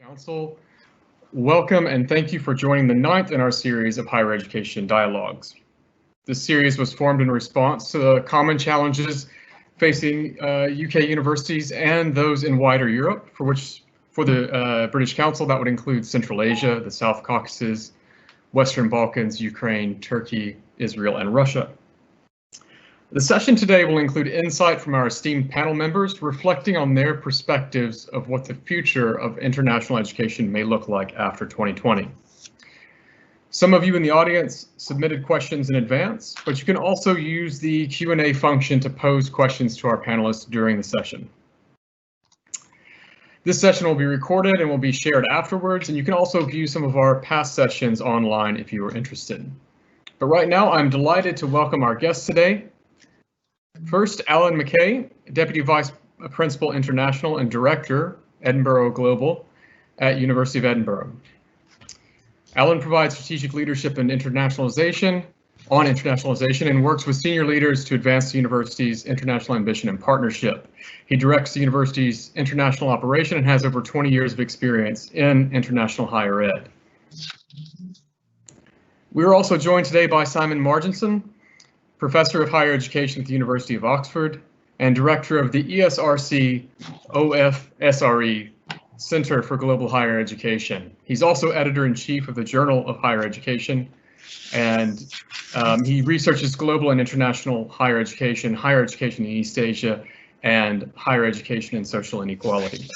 Council. Welcome and thank you for joining the 9th in our series of higher education dialogues. This series was formed in response to the common challenges facing UK universities and those in wider Europe, for the British Council that would include Central Asia, the South Caucasus, Western Balkans, Ukraine, Turkey, Israel, and Russia. The session today will include insight from our esteemed panel members reflecting on their perspectives of what the future of international education may look like after 2020. Some of you in the audience submitted questions in advance, but you can also use the Q&A function to pose questions to our panelists during the session. This session will be recorded and will be shared afterwards, and you can also view some of our past sessions online if you are interested. But right now, I'm delighted to welcome our guests today. First, Alan Mckay, Deputy Vice Principal International and Director, Edinboro Global at University of Edinburgh. Alan provides strategic leadership and internationalization and works with senior leaders to advance the university's international ambition and partnership. He directs the university's international operation and has over 20 years of experience in international higher ed. We are also joined today by Simon Martinson, Professor of Higher Education at the University of Oxford and Director of the ESRC OFSRE Center for Global Higher Education. He's also Editor-in-Chief of the Journal of Higher Education, and he researches global and international higher education in East Asia, and higher education and social inequality.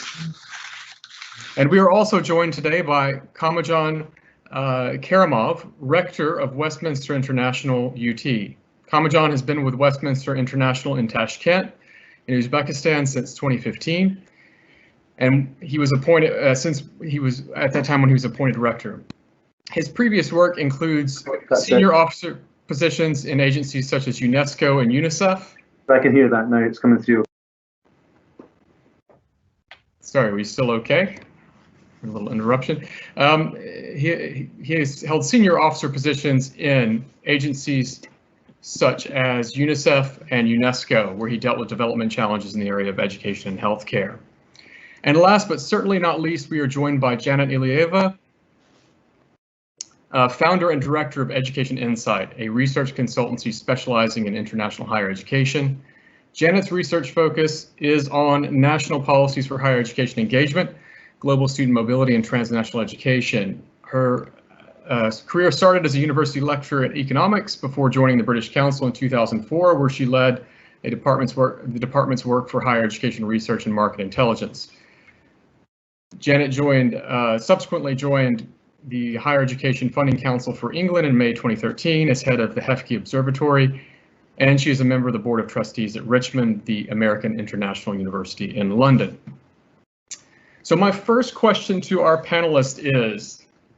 And we are also joined today by Kamajan Karimov, Rector of Westminster International UT. Kamajan has been with Westminster International in Tashkent in Uzbekistan since 2015, and he was appointed at that time when he was appointed rector. His previous work includes senior officer positions in agencies such as UNESCO and UNICEF. I can hear that now, it's coming through. Sorry, are we still okay? A little interruption. He has held senior officer positions in agencies such as UNICEF and UNESCO, where he dealt with development challenges in the area of education and healthcare. And last but certainly not least, we are joined by Janet Ilieva, founder and director of Education Insight, a research consultancy specializing in international higher education. Janet's research focus is on national policies for higher education engagement, global student mobility, and transnational education. Her career started as a university lecturer at economics before joining the British Council in 2004, where she led the department's work for higher education research and market intelligence. Janet subsequently joined the Higher Education Funding Council for England in May 2013 as head of the HEFKE Observatory, and she is a member of the Board of Trustees at Richmond, the American International University in London. So my first question to our panelists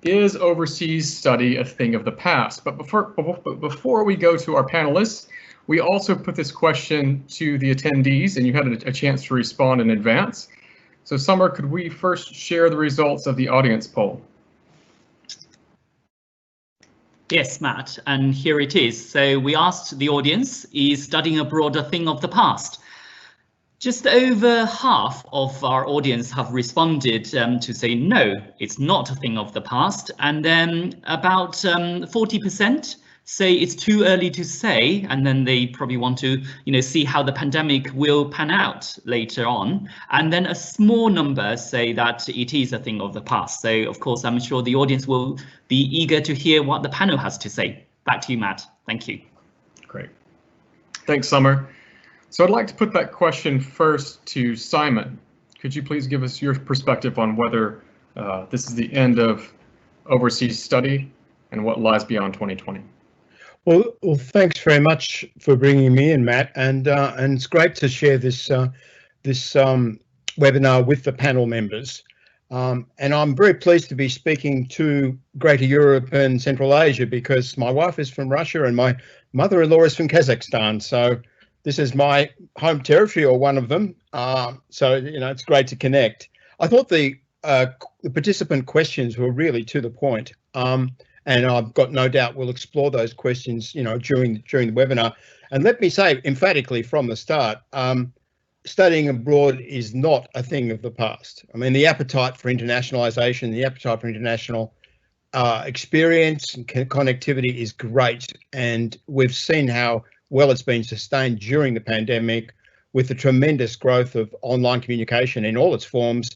is overseas study a thing of the past? But before we go to our panelists, we also put this question to the attendees, and you had a chance to respond in advance. So Summer, could we first share the results of the audience poll? Yes, Matt, and here it is. So we asked the audience, is studying abroad a thing of the past? Just over half of our audience have responded to say no, it's not a thing of the past, and then about 40% say it's too early to say, and then they probably want to, see how the pandemic will pan out later on, and then a small number say that it is a thing of the past. So, of course, I'm sure the audience will be eager to hear what the panel has to say. Back to you, Matt. Thank you. Great. Thanks, Summer. So I'd like to put that question first to Simon. Could you please give us your perspective on whether this is the end of overseas study and what lies beyond 2020? Well, thanks very much for bringing me in, Matt, and it's great to share this webinar with the panel members. And I'm very pleased to be speaking to Greater Europe and Central Asia because my wife is from Russia and my mother-in-law is from Kazakhstan. So this is my home territory, or one of them. So, it's great to connect. I thought the participant questions were really to the point. And I've got no doubt we'll explore those questions, during the webinar. And let me say emphatically from the start, studying abroad is not a thing of the past. I mean, the appetite for internationalisation, the appetite for international experience and connectivity is great, and we've seen how well it's been sustained during the pandemic with the tremendous growth of online communication in all its forms.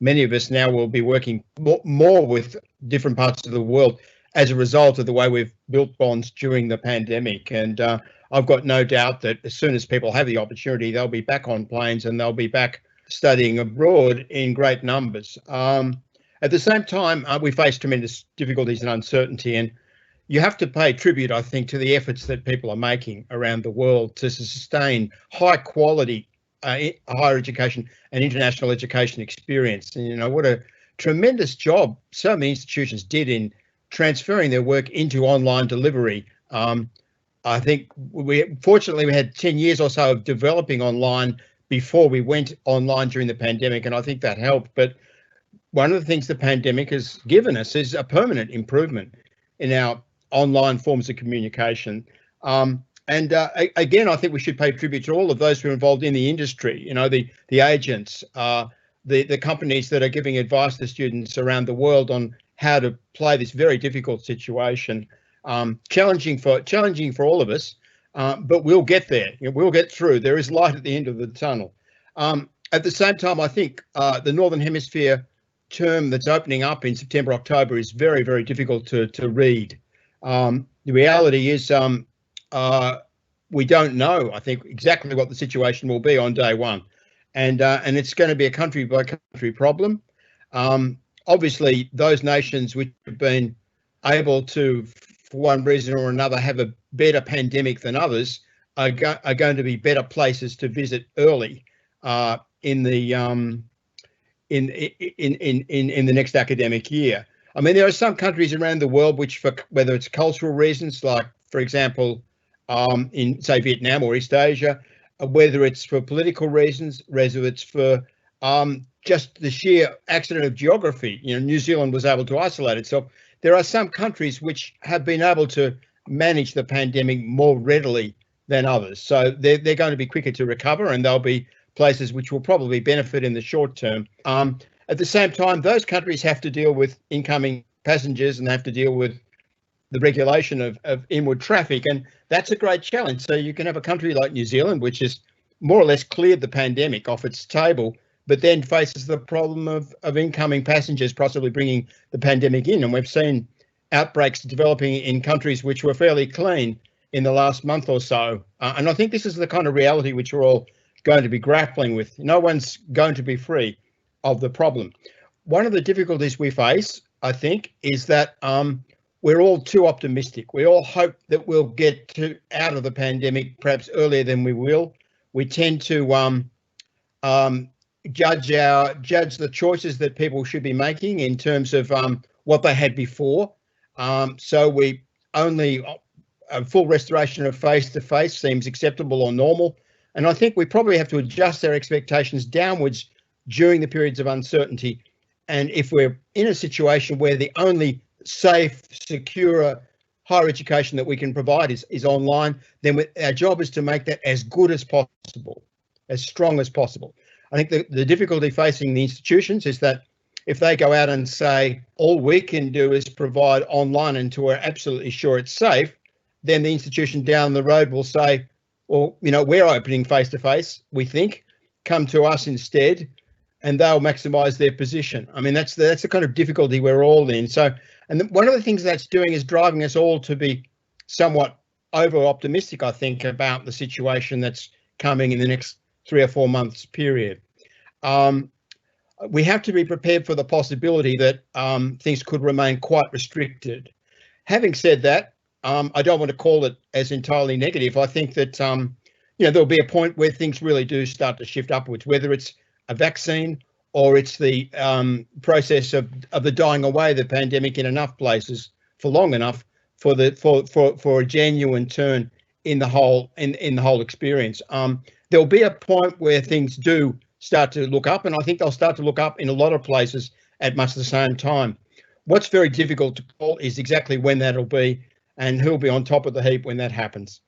Many of us now will be working more with different parts of the world as a result of the way we've built bonds during the pandemic. And I've got no doubt that as soon as people have the opportunity, they'll be back on planes and they'll be back studying abroad in great numbers. At the same time, we face tremendous difficulties and uncertainty, and you have to pay tribute, I think, to the efforts that people are making around the world to sustain high quality higher education and international education experience. And, you know, what a tremendous job so many institutions did in transferring their work into online delivery. I think fortunately we had 10 years or so of developing online before we went online during the pandemic, and I think that helped. But one of the things the pandemic has given us is a permanent improvement in our online forms of communication. Again, I think we should pay tribute to all of those who are involved in the industry, you know, the agents, the companies that are giving advice to students around the world on how to play this very difficult situation. Challenging for all of us, but we'll get there. You know, we'll get through. There is light at the end of the tunnel. At the same time, I think the Northern Hemisphere term that's opening up in September, October is very, very difficult to read. The reality is we don't know, I think, exactly what the situation will be on day one. And it's going to be a country by country problem. Obviously, those nations which have been able to, for one reason or another, have a better pandemic than others are going to be better places to visit early in the next academic year. I mean, there are some countries around the world which, for whether it's cultural reasons, like, for example, in, say, Vietnam or East Asia, whether it's for political reasons, whether it's for just the sheer accident of geography. You know, New Zealand was able to isolate itself. There are some countries which have been able to manage the pandemic more readily than others. So they're going to be quicker to recover, and there'll be places which will probably benefit in the short term. At the same time, those countries have to deal with incoming passengers and have to deal with the regulation of inward traffic, and that's a great challenge. So you can have a country like New Zealand, which has more or less cleared the pandemic off its table, but then faces the problem of incoming passengers possibly bringing the pandemic in. And we've seen outbreaks developing in countries which were fairly clean in the last month or so. And I think this is the kind of reality which we're all going to be grappling with. No one's going to be free of the problem. One of the difficulties we face, I think, is that we're all too optimistic. We all hope that we'll get out of the pandemic perhaps earlier than we will. We tend to judge the choices that people should be making in terms of what they had before. So we only a full restoration of face-to-face seems acceptable or normal. And I think we probably have to adjust our expectations downwards during the periods of uncertainty. And if we're in a situation where the only safe, secure higher education that we can provide is online, then our job is to make that as good as possible, as strong as possible. I think the difficulty facing the institutions is that if they go out and say, all we can do is provide online until we're absolutely sure it's safe, then the institution down the road will say, well, you know, we're opening face-to-face, we think, come to us instead, and they'll maximise their position. I mean, that's the kind of difficulty we're all in. So, and one of the things that's doing is driving us all to be somewhat over-optimistic, I think, about the situation that's coming in the next 3 or 4 months period. We have to be prepared for the possibility that things could remain quite restricted. Having said that, I don't want to call it as entirely negative. I think that you know, there'll be a point where things really do start to shift upwards, whether it's a vaccine or it's the process of the dying away of the pandemic in enough places for long enough for a genuine turn in the whole experience. There'll be a point where things do start to look up, and I think they'll start to look up in a lot of places at much the same time. What's very difficult to call is exactly when that'll be and who'll be on top of the heap when that happens.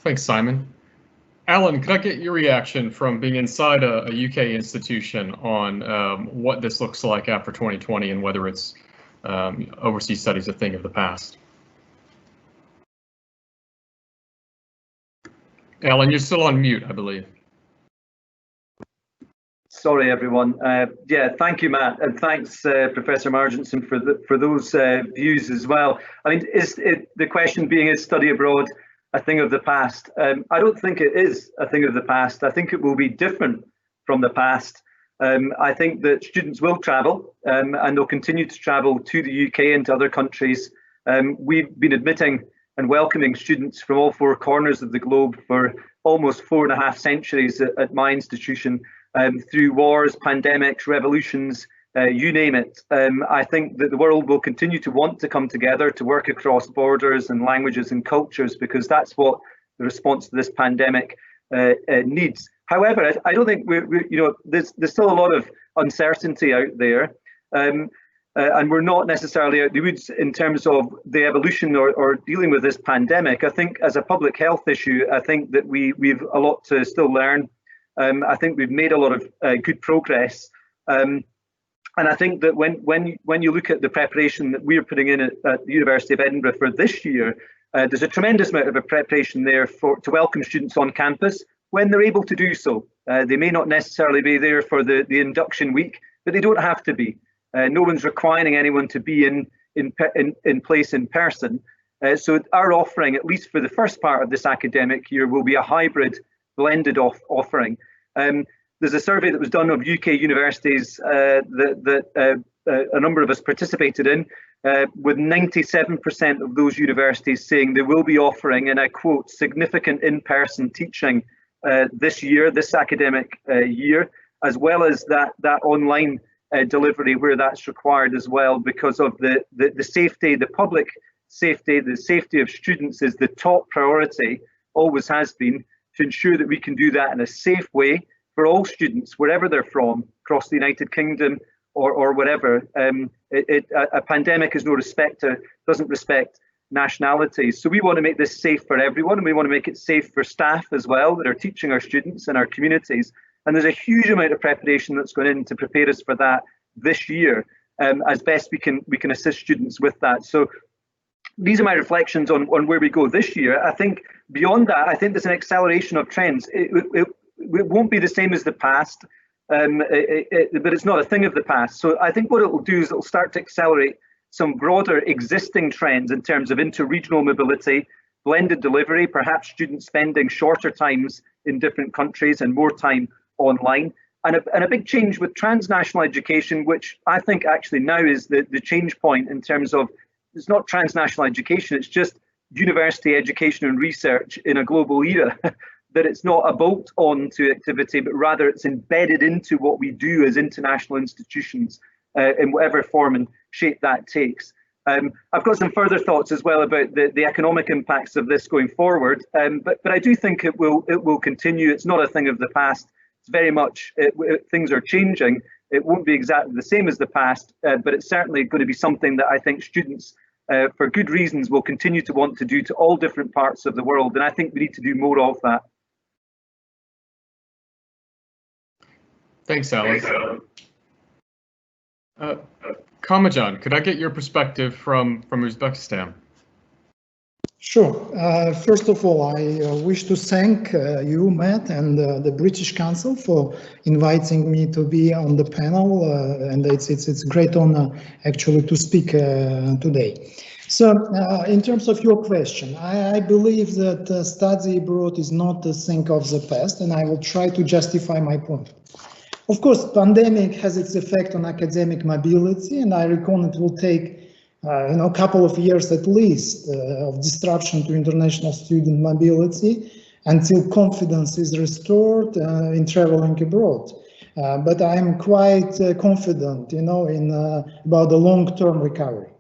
Thanks, Simon. Alan, could I get your reaction from being inside a UK institution on what this looks like after 2020 and whether it's overseas studies a thing of the past? Alan, you're still on mute, I believe. Sorry, everyone. Yeah, thank you, Matt, and thanks, Professor Martinson, for those views as well. I mean, the question being, is study abroad a thing of the past? I don't think it is a thing of the past. I think it will be different from the past. I think that students will travel, and they'll continue to travel to the UK and to other countries. We've been admitting and welcoming students from all four corners of the globe for almost 4.5 centuries at my institution, through wars, pandemics, revolutions, you name it. I think that the world will continue to want to come together to work across borders and languages and cultures, because that's what the response to this pandemic needs. However, I don't think there's still a lot of uncertainty out there. And we're not necessarily out the woods in terms of the evolution or dealing with this pandemic. I think as a public health issue, I think that we've a lot to still learn. I think we've made a lot of good progress. And I think that when you look at the preparation that we're putting in at the University of Edinburgh for this year, there's a tremendous amount of a preparation there to welcome students on campus when they're able to do so. They may not necessarily be there for the induction week, but they don't have to be. No one's requiring anyone to be in place in person. So our offering, at least for the first part of this academic year, will be a hybrid blended offering. There's a survey that was done of UK universities that a number of us participated in, with 97% of those universities saying they will be offering, and I quote, significant in-person teaching this academic year, as well as that online delivery where that's required as well, because of the safety, the public safety, the safety of students is the top priority, always has been, to ensure that we can do that in a safe way for all students, wherever they're from, across the United Kingdom or whatever. A pandemic is doesn't respect nationalities. So we want to make this safe for everyone, and we want to make it safe for staff as well that are teaching our students and our communities. And there's a huge amount of preparation that's gone in to prepare us for that this year, as best we can assist students with that. So these are my reflections on where we go this year. I think beyond that, I think there's an acceleration of trends. It won't be the same as the past, but it's not a thing of the past. So I think what it will do is it will start to accelerate some broader existing trends in terms of inter-regional mobility, blended delivery, perhaps students spending shorter times in different countries and more time online, and a big change with transnational education, which I think actually now is the change point in terms of, it's not transnational education, it's just university education and research in a global era. That it's not a bolt-on to activity, but rather it's embedded into what we do as international institutions in whatever form and shape that takes. I've got some further thoughts as well about the economic impacts of this going forward, but I do think it will continue. It's not a thing of the past. It's very much, things are changing. It won't be exactly the same as the past, but it's certainly going to be something that I think students, for good reasons, will continue to want to do to all different parts of the world. And I think we need to do more of that. Thanks, Alex. Kamajan, could I get your perspective from Uzbekistan? Sure. First of all, I wish to thank you, Matt, and the British Council for inviting me to be on the panel, and it's a great honor actually to speak today. So, in terms of your question, I believe that study abroad is not a thing of the past, and I will try to justify my point. Of course, pandemic has its effect on academic mobility, and I reckon it will take a couple of years at least of disruption to international student mobility until confidence is restored in traveling abroad. But I'm quite confident, about the long-term recovery.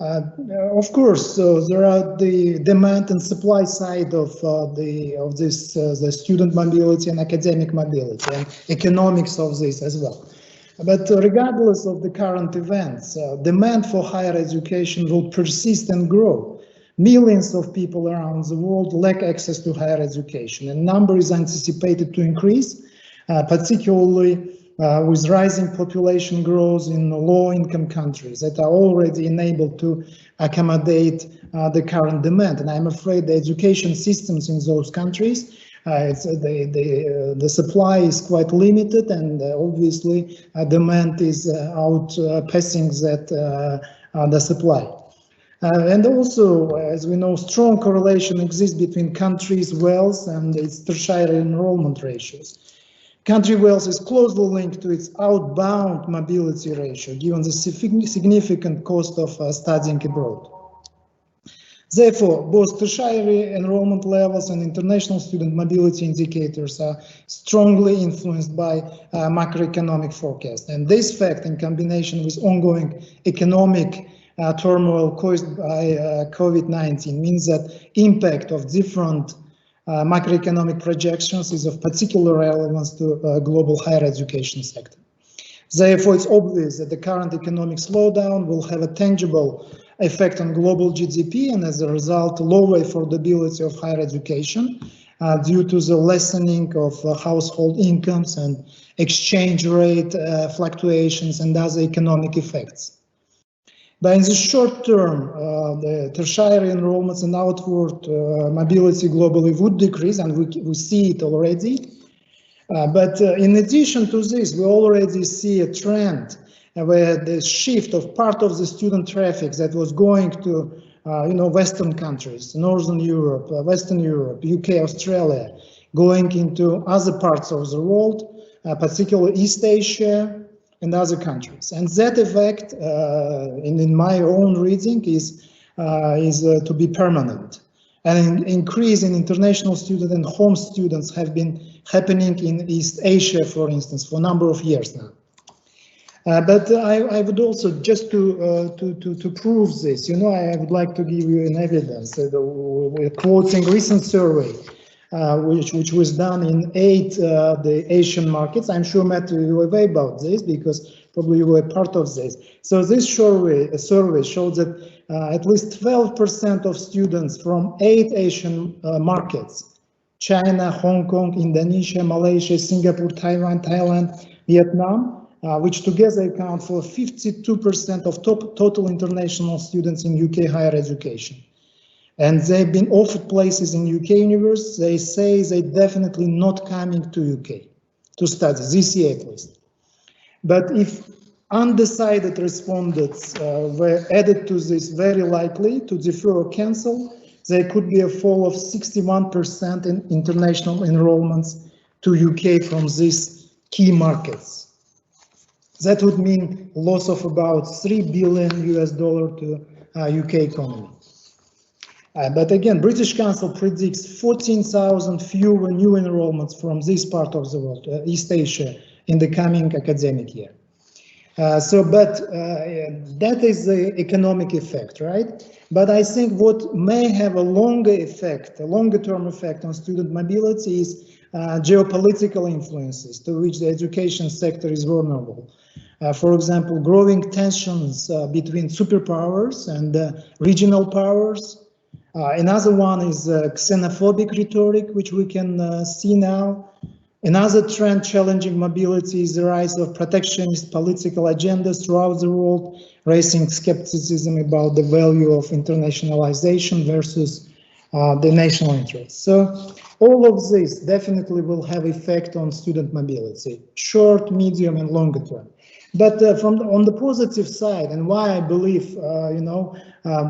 Of course, there are the demand and supply side of the student mobility and academic mobility and economics of this as well. But regardless of the current events, demand for higher education will persist and grow, millions of people around the world lack access to higher education, and number is anticipated to increase, particularly with rising population growth in low-income countries that are already enabled to accommodate the current demand. And I'm afraid the education systems in those countries, the supply is quite limited, and obviously demand is outpacing the supply. And also, as we know, strong correlation exists between countries' wealth and its tertiary enrollment ratios. Country wealth is closely linked to its outbound mobility ratio, given the significant cost of studying abroad. Therefore, both tertiary enrollment levels and international student mobility indicators are strongly influenced by macroeconomic forecasts. And this fact, in combination with ongoing economic turmoil caused by COVID-19, means that impact of different macroeconomic projections is of particular relevance to global higher education sector. Therefore, it's obvious that the current economic slowdown will have a tangible effect on global GDP, and as a result, lower affordability of higher education due to the lessening of household incomes and exchange rate fluctuations and other economic effects. But in the short term, the tertiary enrollments and outward mobility globally would decrease, and we see it already. But in addition to this, we already see a trend where the shift of part of the student traffic that was going to Western countries, Northern Europe, Western Europe, UK, Australia, going into other parts of the world, particularly East Asia, and other countries. And that effect, in my own reading, is to be permanent. And an increase in international students and home students have been happening in East Asia, for instance, for a number of years now. But I would also, just to prove this, I would like to give you an evidence. We're quoting recent survey, which was done in 8 the Asian markets. I'm sure, Matt, you were aware about this because probably you were part of this. So this survey showed that at least 12% of students from 8 Asian markets, China, Hong Kong, Indonesia, Malaysia, Singapore, Taiwan, Thailand, Vietnam, which together account for 52% of total international students in UK higher education. And they've been offered places in UK universities. They say they're definitely not coming to UK to study, this year at least. But if undecided respondents were added to this, very likely to defer or cancel, there could be a fall of 61% in international enrollments to UK from these key markets. That would mean loss of about $3 billion to UK economy. But again, British Council predicts 14,000 fewer new enrollments from this part of the world, East Asia, in the coming academic year. But that is the economic effect, right? But I think what may have a longer effect, a longer term effect on student mobility is geopolitical influences to which the education sector is vulnerable. For example, growing tensions between superpowers and regional powers. Another one is xenophobic rhetoric, which we can see now. Another trend challenging mobility is the rise of protectionist political agendas throughout the world, raising skepticism about the value of internationalization versus the national interest. So all of this definitely will have effect on student mobility, short, medium, and longer term. But on the positive side, and why I believe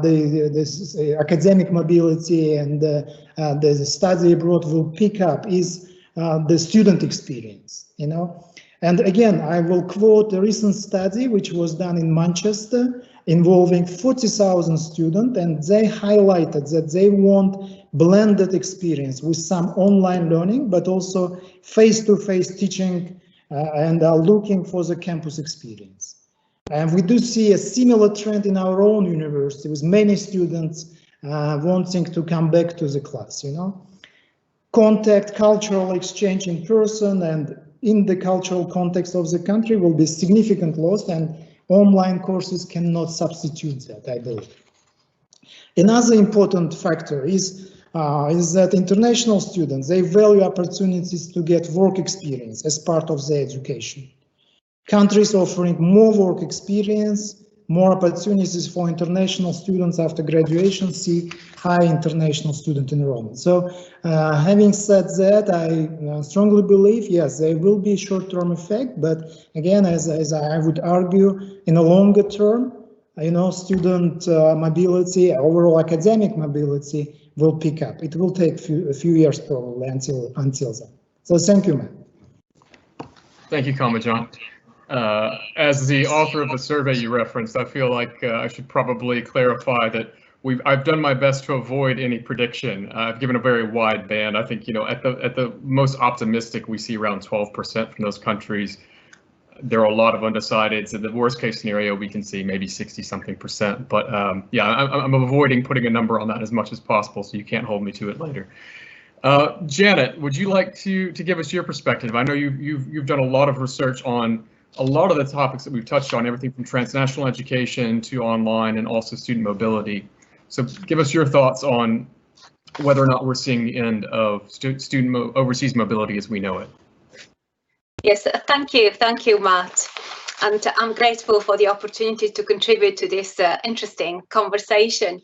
this academic mobility and the study abroad will pick up is the student experience. And again, I will quote a recent study which was done in Manchester involving 40,000 students, and they highlighted that they want blended experience with some online learning, but also face-to-face teaching, and are looking for the campus experience. And we do see a similar trend in our own university with many students wanting to come back to the class, Contact, cultural exchange in person and in the cultural context of the country will be significant loss, and online courses cannot substitute that, I believe. Another important factor is that international students, they value opportunities to get work experience as part of their education. Countries offering more work experience, more opportunities for international students after graduation see high international student enrollment. So having said that, I strongly believe, yes, there will be a short-term effect, but again, as I would argue, in a longer term, student mobility, overall academic mobility will pick up. It will take a few years probably until then. So thank you, Matt. Thank you, Kamajan. As the author of the survey you referenced, I feel like I should probably clarify that I've done my best to avoid any prediction. I've given a very wide band. I think, at the most optimistic, we see around 12% from those countries. There are a lot of undecideds. In the worst case scenario, we can see maybe 60-something%. But yeah, I'm avoiding putting a number on that as much as possible, so you can't hold me to it later. Janet, would you like to give us your perspective? I know you've done a lot of research on a lot of the topics that we've touched on, everything from transnational education to online and also student mobility. So give us your thoughts on whether or not we're seeing the end of student overseas mobility as we know it. Yes, thank you, Matt. And I'm grateful for the opportunity to contribute to this interesting conversation.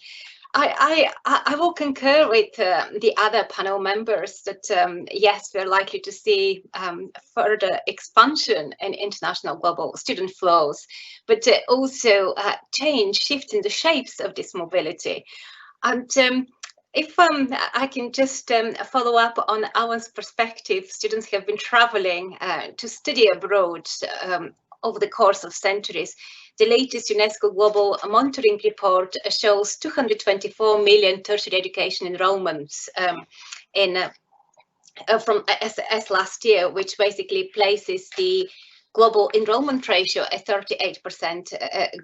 I will concur with the other panel members that yes, we're likely to see further expansion in international global student flows, but also shift in the shapes of this mobility. And if I can just follow up on our perspective, students have been traveling to study abroad over the course of centuries. The latest UNESCO Global Monitoring Report shows 224 million tertiary education enrollments from last year, which basically places the global enrollment ratio at 38%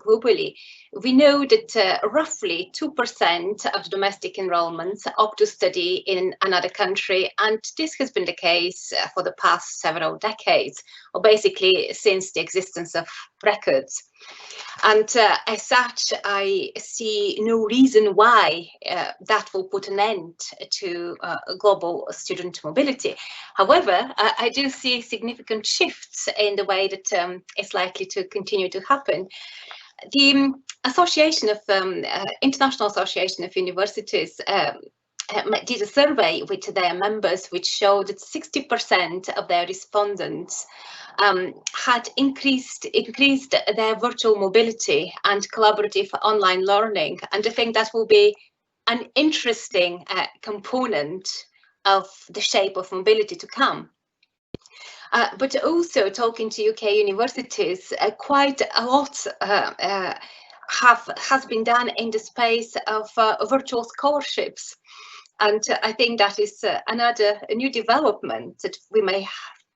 globally. We know that roughly 2% of domestic enrollments opt to study in another country, and this has been the case for the past several decades, or basically since the existence of records. And as such, I see no reason why that will put an end to global student mobility. However, I do see significant shifts in the way that it's likely to continue to happen. The International Association of Universities did a survey with their members, which showed that 60% of their respondents had increased their virtual mobility and collaborative online learning. And I think that will be an interesting component of the shape of mobility to come. But also talking to UK universities, quite a lot has been done in the space of virtual scholarships. And I think that is another new development that we may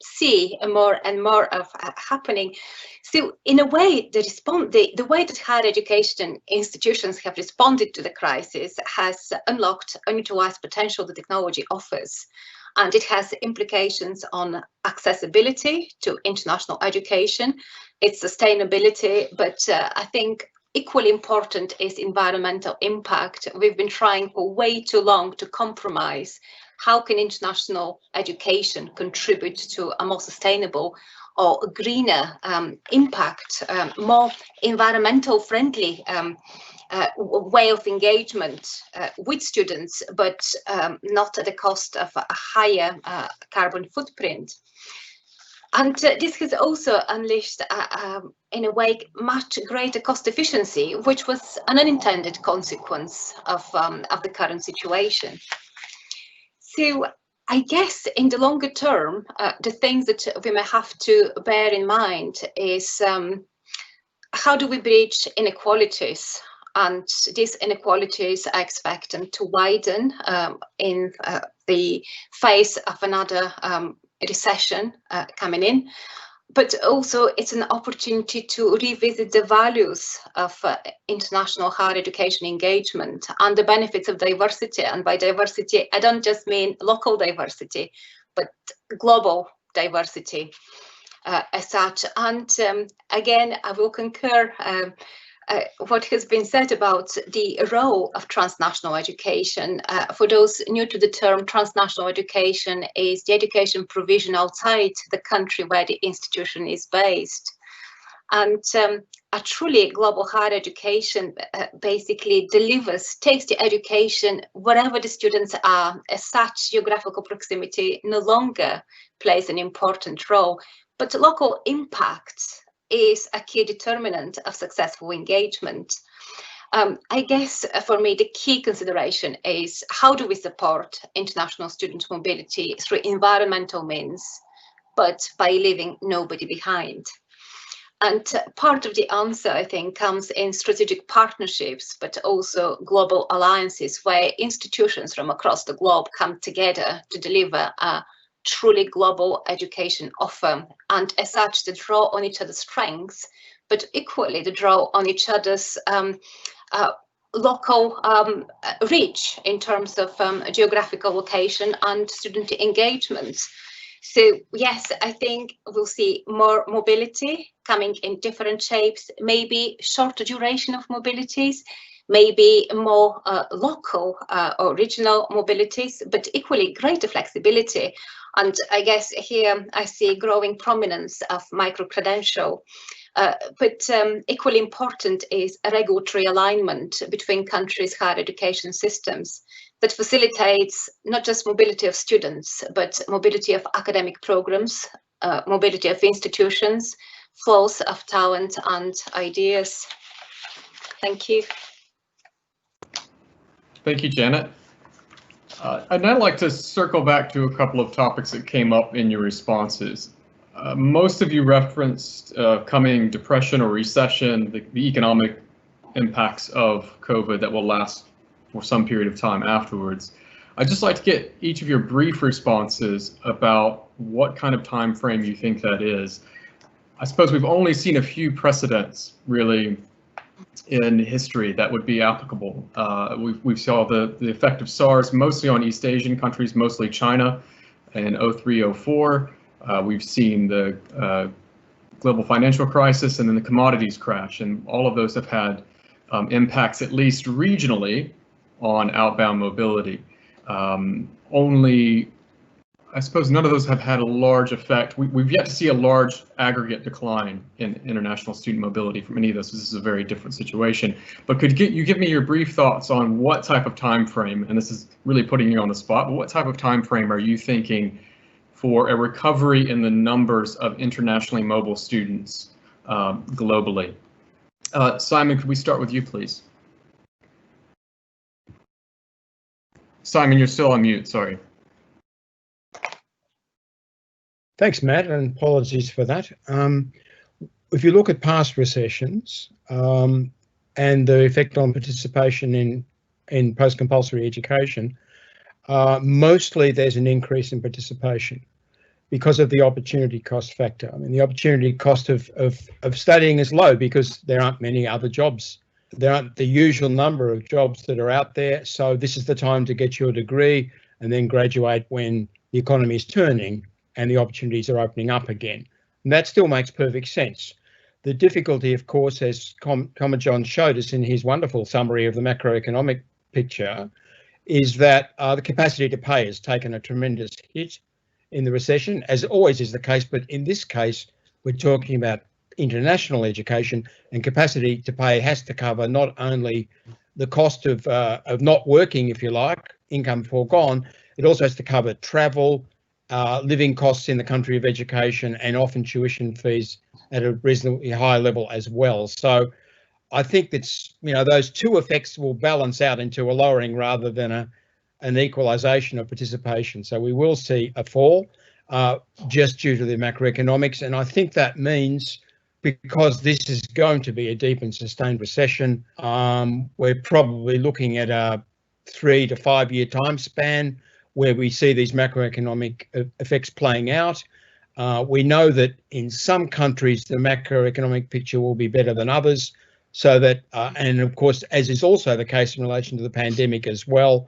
see more and more of happening. So in a way, the way that higher education institutions have responded to the crisis has unlocked unutilized potential the technology offers. And it has implications on accessibility to international education, its sustainability, but I think equally important is environmental impact. We've been trying for way too long to compromise. How can international education contribute to a more sustainable or greener impact, more environmental friendly way of engagement with students, but not at the cost of a higher carbon footprint. And this has also unleashed, in a way, much greater cost efficiency, which was an unintended consequence of the current situation. So I guess in the longer term, the things that we may have to bear in mind is how do we bridge inequalities? And these inequalities I expect them to widen in the face of another recession coming in. But also it's an opportunity to revisit the values of international higher education engagement and the benefits of diversity. And by diversity, I don't just mean local diversity, but global diversity as such. And again, I will concur what has been said about the role of transnational education. For those new to the term, transnational education is the education provision outside the country where the institution is based. And a truly global higher education basically takes the education wherever the students are. As such, geographical proximity no longer plays an important role, but local impact is a key determinant of successful engagement. I guess for me, the key consideration is how do we support international student mobility through environmental means, but by leaving nobody behind. And part of the answer, I think, comes in strategic partnerships, but also global alliances where institutions from across the globe come together to deliver a truly global education offer, and as such to draw on each other's strengths, but equally to draw on each other's local reach in terms of geographical location and student engagement. So yes, I think we'll see more mobility coming in different shapes, maybe shorter duration of mobilities, maybe more local or regional mobilities, but equally greater flexibility. And I guess here I see growing prominence of micro-credential. But equally important is a regulatory alignment between countries' higher education systems that facilitates not just mobility of students, but mobility of academic programs, mobility of institutions, flows of talent and ideas. Thank you. Thank you, Janet. I'd now like to circle back to a couple of topics that came up in your responses. Most of you referenced coming depression or recession, the economic impacts of COVID that will last for some period of time afterwards. I'd just like to get each of your brief responses about what kind of time frame you think that is. I suppose we've only seen a few precedents really in history that would be applicable. We saw the effect of SARS mostly on East Asian countries, mostly China in 03-04. We've seen the global financial crisis and then the commodities crash, and all of those have had impacts, at least regionally, on outbound mobility. Only, I suppose none of those have had a large effect. We've yet to see a large aggregate decline in international student mobility from any of those. This is a very different situation. But could you give me your brief thoughts on what type of time frame, and this is really putting you on the spot, but what type of time frame are you thinking for a recovery in the numbers of internationally mobile students globally? Simon, could we start with you, please? Simon, you're still on mute, sorry. Thanks, Matt, and apologies for that. If you look at past recessions and the effect on participation in post-compulsory education, mostly there's an increase in participation because of the opportunity cost factor. I mean, the opportunity cost of studying is low because there aren't many other jobs. There aren't the usual number of jobs that are out there. So this is the time to get your degree and then graduate when the economy is turning and the opportunities are opening up again. And that still makes perfect sense. The difficulty, of course, as John showed us in his wonderful summary of the macroeconomic picture, is that the capacity to pay has taken a tremendous hit in the recession, as always is the case. But in this case, we're talking about international education, and capacity to pay has to cover not only the cost of not working, if you like, income foregone, it also has to cover travel, living costs in the country of education, and often tuition fees at a reasonably high level as well. So I think that's, those two effects will balance out into a lowering rather than an equalisation of participation. So we will see a fall just due to the macroeconomics, and I think that means, because this is going to be a deep and sustained recession, we're probably looking at a 3 to 5 year time span where we see these macroeconomic effects playing out. We know that in some countries the macroeconomic picture will be better than others, so that, and of course, as is also the case in relation to the pandemic as well.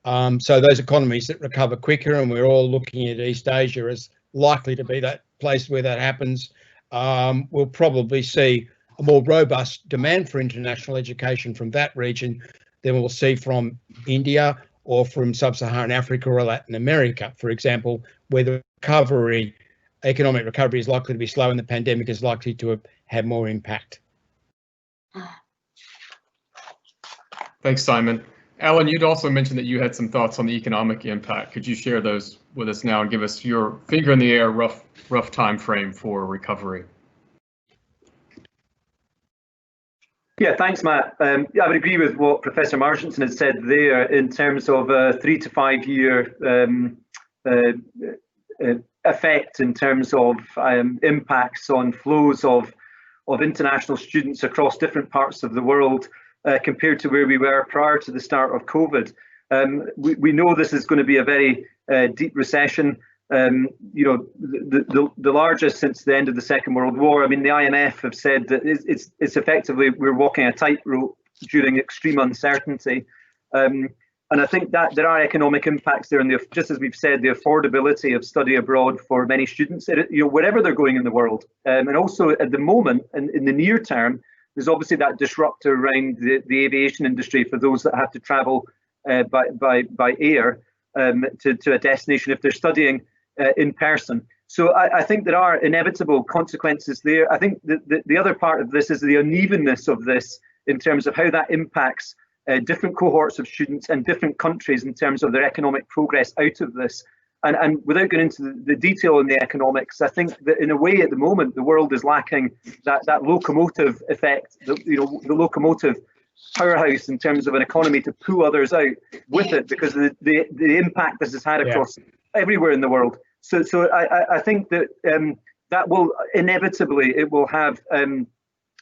So those economies that recover quicker, and we're all looking at East Asia as likely to be that place where that happens, we'll probably see a more robust demand for international education from that region than we'll see from India or from sub-Saharan Africa or Latin America, for example, where the economic recovery is likely to be slow and the pandemic is likely to have more impact. Thanks, Simon. Alan, you'd also mentioned that you had some thoughts on the economic impact. Could you share those with us now and give us your finger in the air rough time frame for recovery? Yeah, thanks, Matt. I would agree with what Professor Martinson has said there in terms of a 3 to 5 year effect in terms of impacts on flows of international students across different parts of the world compared to where we were prior to the start of COVID. We know this is going to be a very deep recession. You know, the largest since the end of the Second World War. I mean, the IMF have said that it's effectively we're walking a tightrope during extreme uncertainty. And I think that there are economic impacts there, and just as we've said, the affordability of study abroad for many students, you know, wherever they're going in the world. And also at the moment, in the near term, there's obviously that disruptor around the aviation industry for those that have to travel by air to a destination if they're studying in person. So I think there are inevitable consequences there. I think the other part of this is the unevenness of this in terms of how that impacts different cohorts of students and different countries in terms of their economic progress out of this. And without going into the detail in the economics, I think that in a way at the moment the world is lacking that locomotive effect, the locomotive powerhouse in terms of an economy to pull others out with it, because of the impact this has had across everywhere in the world. So I think that that will inevitably, it will have an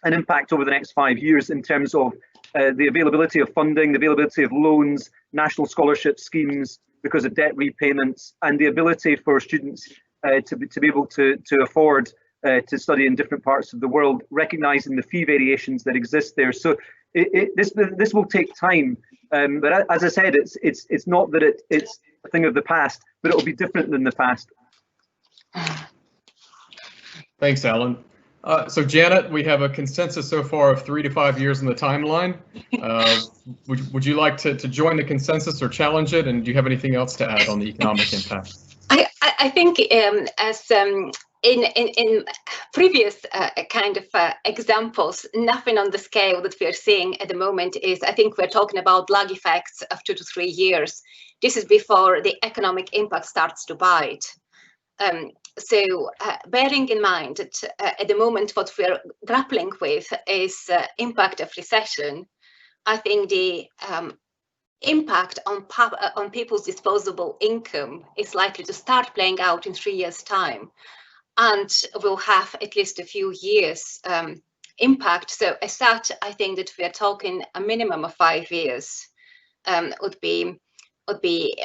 impact over the next 5 years in terms of the availability of funding, the availability of loans, national scholarship schemes because of debt repayments, and the ability for students to be able to afford to study in different parts of the world, recognizing the fee variations that exist there. So this will take time, but as I said, it's not that it's a thing of the past, but it will be different than the past. Thanks, Alan. So Janet, we have a consensus so far of 3 to 5 years in the timeline. Would you like to join the consensus or challenge it? And do you have anything else to add on the economic impact? I think as in previous kind of examples, nothing on the scale that we are seeing at the moment is, I think we're talking about lag effects of 2 to 3 years. This is before the economic impact starts to bite. So bearing in mind that at the moment what we're grappling with is impact of recession, I think the impact on people's disposable income is likely to start playing out in 3 years' time, and will have at least a few years impact. So as such, I think that we are talking a minimum of 5 years would be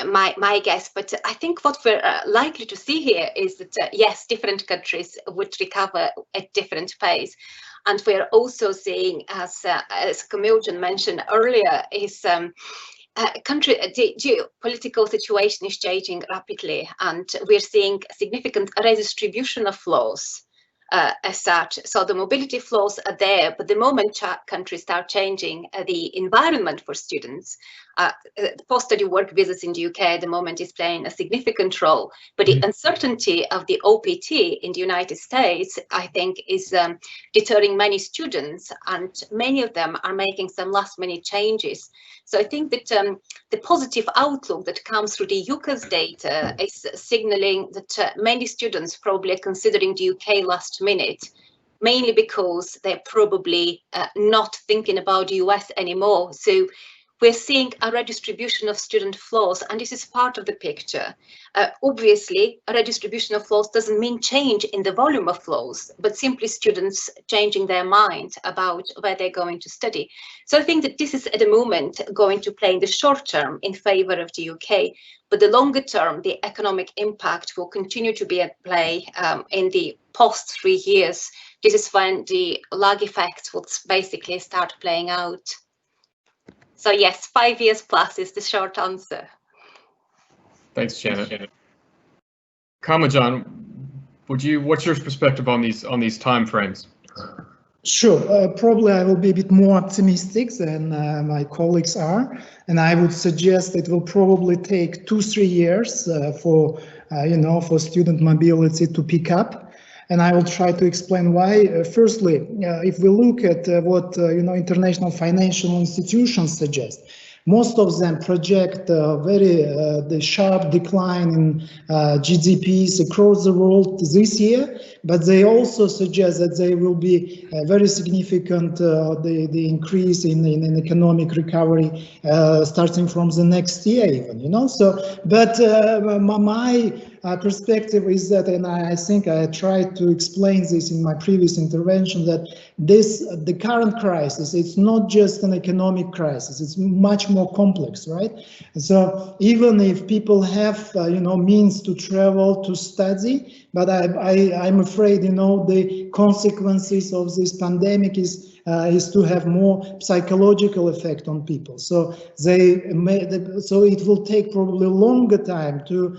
my guess. But I think what we're likely to see here is that yes, different countries would recover at different pace, and we're also seeing, as Camille mentioned earlier, is the geopolitical situation is changing rapidly, and we're seeing significant redistribution of flows as such. So the mobility flows are there, but the moment countries start changing the environment for students, post-study work visas in the UK at the moment is playing a significant role, but the uncertainty of the OPT in the United States, I think, is deterring many students, and many of them are making some last-minute changes. So I think that the positive outlook that comes through the UCAS data is signaling that many students probably are considering the UK last minute, mainly because they're probably not thinking about the US anymore. So we're seeing a redistribution of student flows, and this is part of the picture. Obviously, a redistribution of flows doesn't mean change in the volume of flows, but simply students changing their mind about where they're going to study. So I think that this is at the moment going to play in the short term in favor of the UK, but the longer term, the economic impact will continue to be at play in the post 3 years. This is when the lag effects will basically start playing out. So yes, 5 years plus is the short answer. Thanks, Janet. Kamajan, what's your perspective on these time frames? Sure, probably I will be a bit more optimistic than my colleagues are, and I would suggest it will probably take 2-3 years for for student mobility to pick up, and I will try to explain why. Firstly, if we look at what international financial institutions suggest, most of them project the sharp decline in GDPs across the world this year, but they also suggest that there will be a very significant the increase in economic recovery starting from the next year even, So, but my perspective is that, and I think I tried to explain this in my previous intervention, that the current crisis, it's not just an economic crisis, it's much more complex, right? And so even if people have means to travel, to study, but I'm afraid the consequences of this pandemic is to have more psychological effect on people. So so it will take probably a longer time to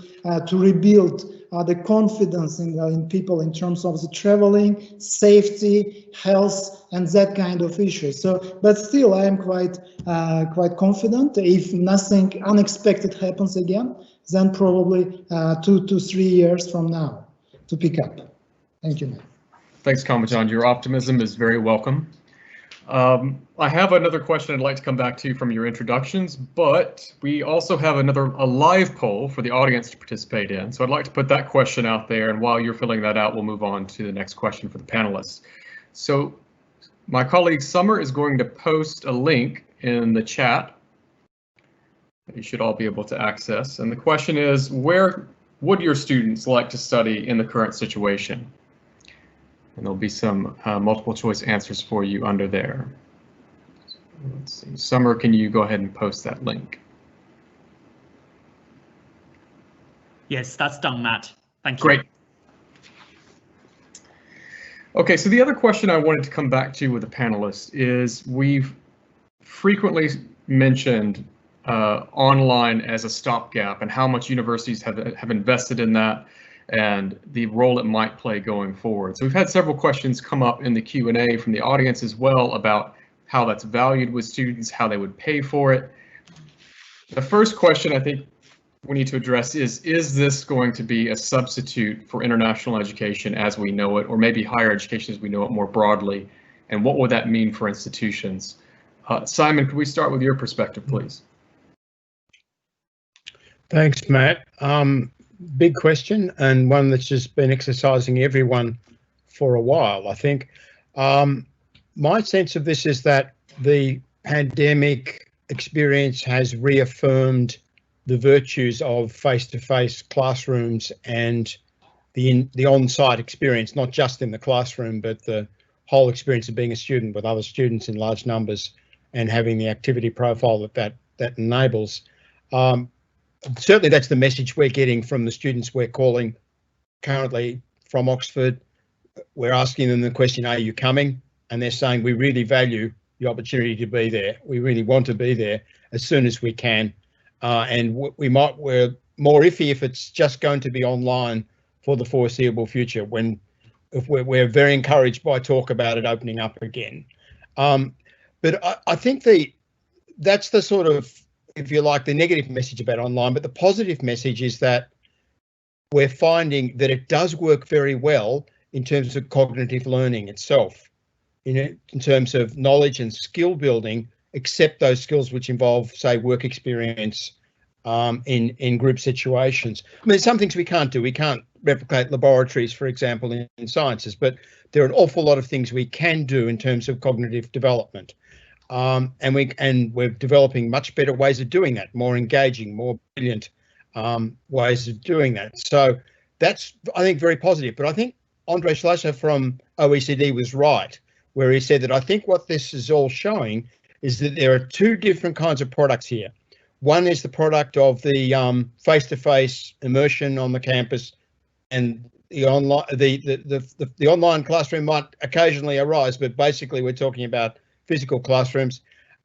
rebuild the confidence in people in terms of the traveling, safety, health, and that kind of issues. So, but still, I am quite confident. If nothing unexpected happens again, then probably 2 to 3 years from now to pick up. Thank you, Matt. Thanks, Kamajan. Your optimism is very welcome. I have another question I'd like to come back to from your introductions, but we also have a live poll for the audience to participate in. So I'd like to put that question out there, and while you're filling that out, we'll move on to the next question for the panelists. So my colleague Summer is going to post a link in the chat that you should all be able to access. And the question is, where would your students like to study in the current situation? And there'll be some multiple choice answers for you under there. Let's see, Summer, can you go ahead and post that link? Yes, that's done, Matt. Thank you. Great. Okay, so the other question I wanted to come back to with the panelists is we've frequently mentioned online as a stopgap and how much universities have invested in that and the role it might play going forward. So we've had several questions come up in the Q&A from the audience as well about how that's valued with students, how they would pay for it. The first question I think we need to address is this going to be a substitute for international education as we know it, or maybe higher education as we know it more broadly? And what would that mean for institutions? Simon, could we start with your perspective, please? Thanks, Matt. Big question, and one that's just been exercising everyone for a while, I think. My sense of this is that the pandemic experience has reaffirmed the virtues of face-to-face classrooms and the on-site experience, not just in the classroom, but the whole experience of being a student with other students in large numbers and having the activity profile that enables. Certainly that's the message we're getting from the students we're calling currently from Oxford. We're asking them the question, are you coming? And they're saying we really value the opportunity to be there. We really want to be there as soon as we can. And we're more iffy if it's just going to be online for the foreseeable future, if we're very encouraged by talk about it opening up again. But I think that's the sort of, if you like, the negative message about online, but the positive message is that we're finding that it does work very well in terms of cognitive learning itself, in terms of knowledge and skill building, except those skills which involve, say, work experience in group situations. I mean, there's some things we can't do. We can't replicate laboratories, for example, in sciences, but there are an awful lot of things we can do in terms of cognitive development. And we're developing much better ways of doing that, more engaging, more brilliant ways of doing that. So that's, I think, very positive. But I think Andre Schlosser from OECD was right, where he said that I think what this is all showing is that there are two different kinds of products here. One is the product of the face-to-face immersion on the campus, and the online the online classroom might occasionally arise, but basically we're talking about physical classrooms.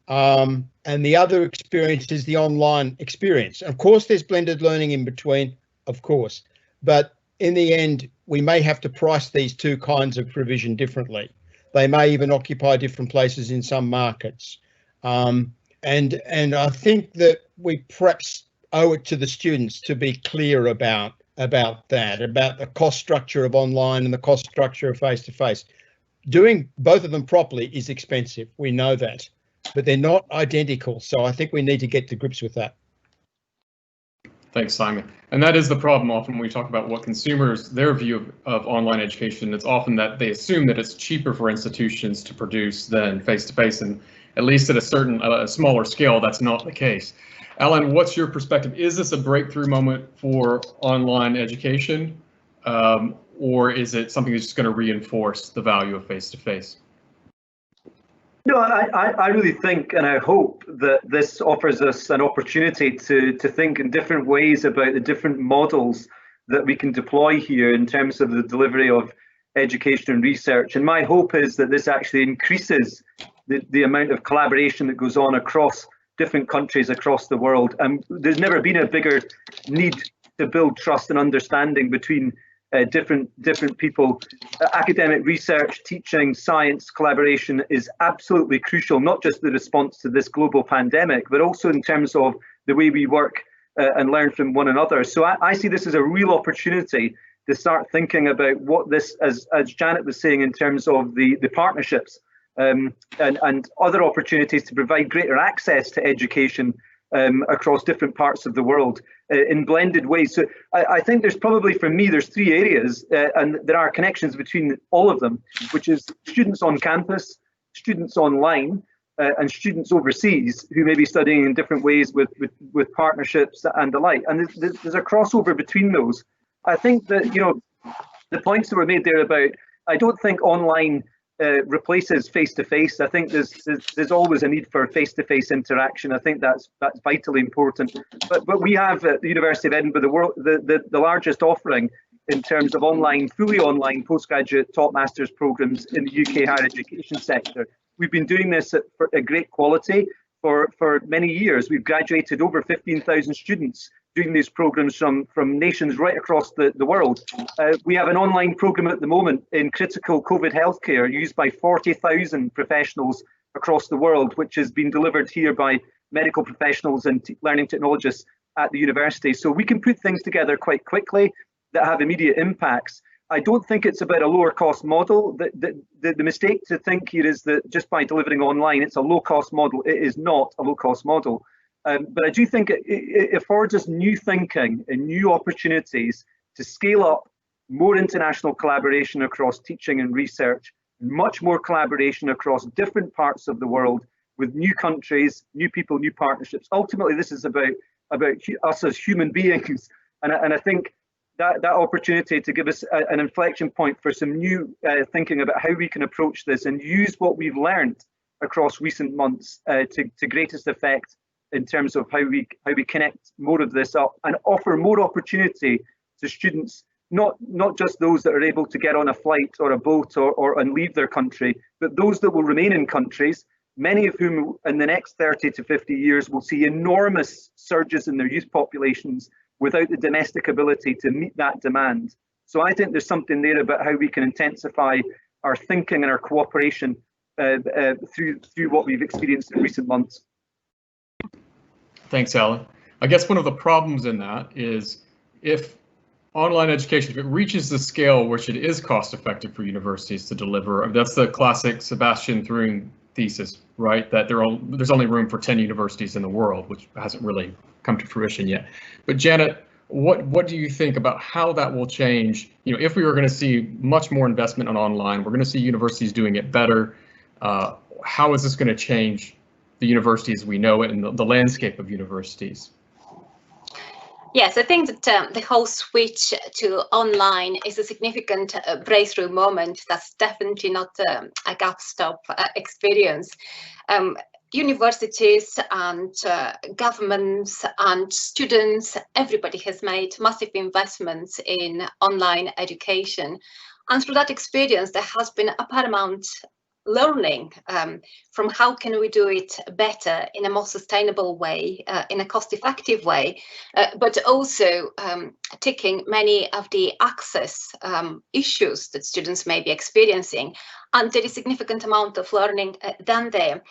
And the other experience is the online experience. Of course, there's blended learning in between, of course, but in the end, we may have to price these two kinds of provision differently. They may even occupy different places in some markets. And I think that we perhaps owe it to the students to be clear about that, about the cost structure of online and the cost structure of face-to-face. Doing both of them properly is expensive. We know that, but they're not identical. So I think we need to get to grips with that. Thanks, Simon. And that is the problem often when we talk about what consumers, their view of online education. It's often that they assume that it's cheaper for institutions to produce than face-to-face, and at least at a smaller scale, that's not the case. Alan, what's your perspective? Is this a breakthrough moment for online education, or is it something that's just going to reinforce the value of face-to-face? No, I really think and I hope that this offers us an opportunity to think in different ways about the different models that we can deploy here in terms of the delivery of education and research. And my hope is that this actually increases the amount of collaboration that goes on across different countries across the world. And there's never been a bigger need to build trust and understanding between different people. Academic research, teaching, science, collaboration is absolutely crucial, not just the response to this global pandemic, but also in terms of the way we work and learn from one another. So I see this as a real opportunity to start thinking about what this, as Janet was saying, in terms of the partnerships and other opportunities to provide greater access to education across different parts of the world in blended ways. So I think there's probably, for me, there's three areas, and there are connections between all of them, which is students on campus, students online, and students overseas who may be studying in different ways with partnerships and the like. And there's a crossover between those. I think that, you know, the points that were made there about, I don't think online replaces face-to-face. I think there's always a need for face-to-face interaction. I think that's vitally important. But we have at the University of Edinburgh the largest offering in terms of fully online postgraduate top masters programs in the UK higher education sector. We've been doing this at great quality for many years. We've graduated over 15,000 students doing these programs from nations right across the world. We have an online program at the moment in critical COVID healthcare used by 40,000 professionals across the world, which has been delivered here by medical professionals and learning technologists at the university. So we can put things together quite quickly that have immediate impacts. I don't think it's about a lower cost model. The mistake to think here is that just by delivering online, it's a low cost model. It is not a low cost model. But I do think it affords us new thinking and new opportunities to scale up more international collaboration across teaching and research, much more collaboration across different parts of the world with new countries, new people, new partnerships. Ultimately, this is about us as human beings. And I think that opportunity to give us an inflection point for some new thinking about how we can approach this and use what we've learned across recent months to greatest effect in terms of how we connect more of this up and offer more opportunity to students, not just those that are able to get on a flight or a boat and leave their country, but those that will remain in countries, many of whom in the next 30 to 50 years will see enormous surges in their youth populations without the domestic ability to meet that demand. So I think there's something there about how we can intensify our thinking and our cooperation through what we've experienced in recent months. Thanks, Alan. I guess one of the problems in that is if online education, if it reaches the scale which it is cost effective for universities to deliver, that's the classic Sebastian Thrun thesis, right? That there's only room for 10 universities in the world, which hasn't really come to fruition yet. But Janet, what do you think about how that will change? You know, if we were going to see much more investment on online, we're going to see universities doing it better. How is this going to change the university as we know it and the landscape of universities? Yes, I think that the whole switch to online is a significant breakthrough moment. That's definitely not a gap stop experience. Universities and governments and students, everybody has made massive investments in online education. And through that experience, there has been a paramount learning from how can we do it better in a more sustainable way, in a cost-effective way, but also taking many of the access issues that students may be experiencing and there is significant amount of learning done there.